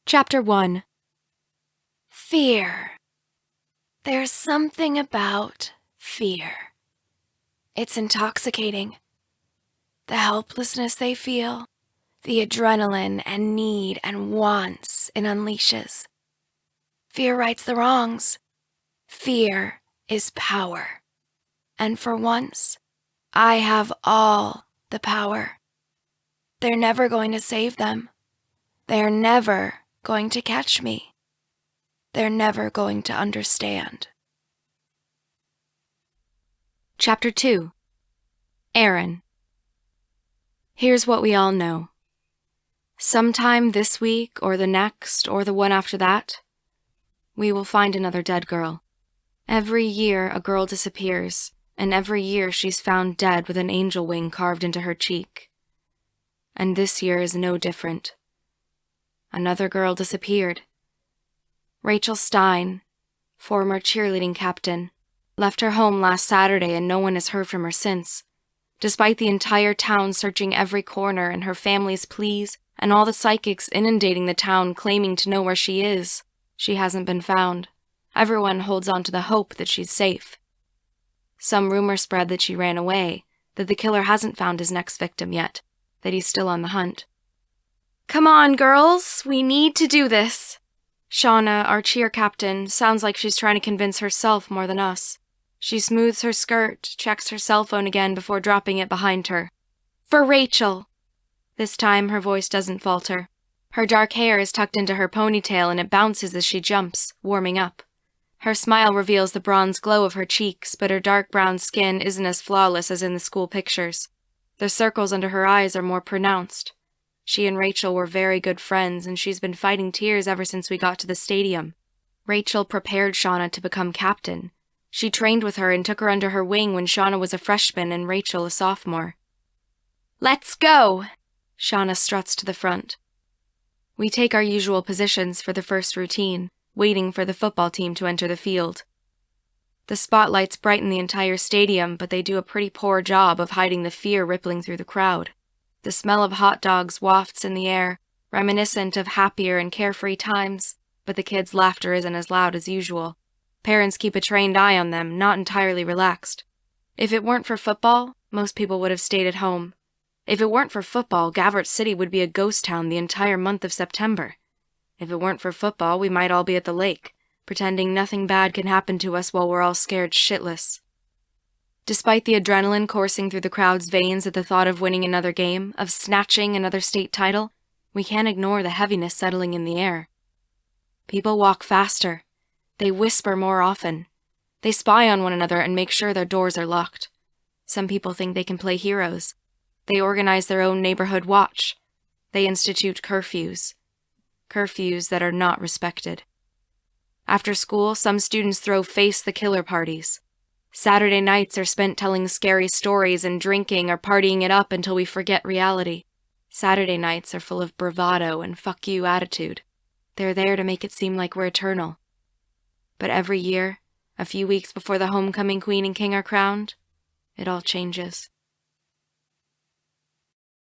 Chapter 1. Fear. There's something about fear. It's intoxicating. The helplessness they feel, the adrenaline and need and wants it unleashes. Fear rights the wrongs. Fear is power. And for once, I have all the power. They're never going to save them. They're never going to catch me. They're never going to understand. Chapter 2. Erin. Here's what we all know. Sometime this week, or the next, or the one after that, we will find another dead girl. Every year a girl disappears, and every year she's found dead with an angel wing carved into her cheek. And this year is no different. Another girl disappeared. Rachel Stein, former cheerleading captain, left her home last Saturday and no one has heard from her since. Despite the entire town searching every corner and her family's pleas and all the psychics inundating the town claiming to know where she is, she hasn't been found. Everyone holds on to the hope that she's safe. Some rumor spread that she ran away, that the killer hasn't found his next victim yet, that he's still on the hunt. Come on, girls, we need to do this. Shauna, our cheer captain, sounds like she's trying to convince herself more than us. She smooths her skirt, checks her cell phone again before dropping it behind her. For Rachel! This time her voice doesn't falter. Her dark hair is tucked into her ponytail and it bounces as she jumps, warming up. Her smile reveals the bronze glow of her cheeks, but her dark brown skin isn't as flawless as in the school pictures. The circles under her eyes are more pronounced. She and Rachel were very good friends, and she's been fighting tears ever since we got to the stadium. Rachel prepared Shauna to become captain. She trained with her and took her under her wing when Shauna was a freshman and Rachel a sophomore. Let's go! Shauna struts to the front. We take our usual positions for the first routine, waiting for the football team to enter the field. The spotlights brighten the entire stadium, but they do a pretty poor job of hiding the fear rippling through the crowd. The smell of hot dogs wafts in the air, reminiscent of happier and carefree times, but the kids' laughter isn't as loud as usual. Parents keep a trained eye on them, not entirely relaxed. If it weren't for football, most people would have stayed at home. If it weren't for football, Gavert City would be a ghost town the entire month of September. If it weren't for football, we might all be at the lake, pretending nothing bad can happen to us while we're all scared shitless. Despite the adrenaline coursing through the crowd's veins at the thought of winning another game, of snatching another state title, we can't ignore the heaviness settling in the air. People walk faster. They whisper more often. They spy on one another and make sure their doors are locked. Some people think they can play heroes. They organize their own neighborhood watch. They institute curfews. Curfews that are not respected. After school, some students throw face the killer parties. Saturday nights are spent telling scary stories and drinking or partying it up until we forget reality. Saturday nights are full of bravado and fuck you attitude. They're there to make it seem like we're eternal. But every year, a few weeks before the homecoming queen and king are crowned, it all changes.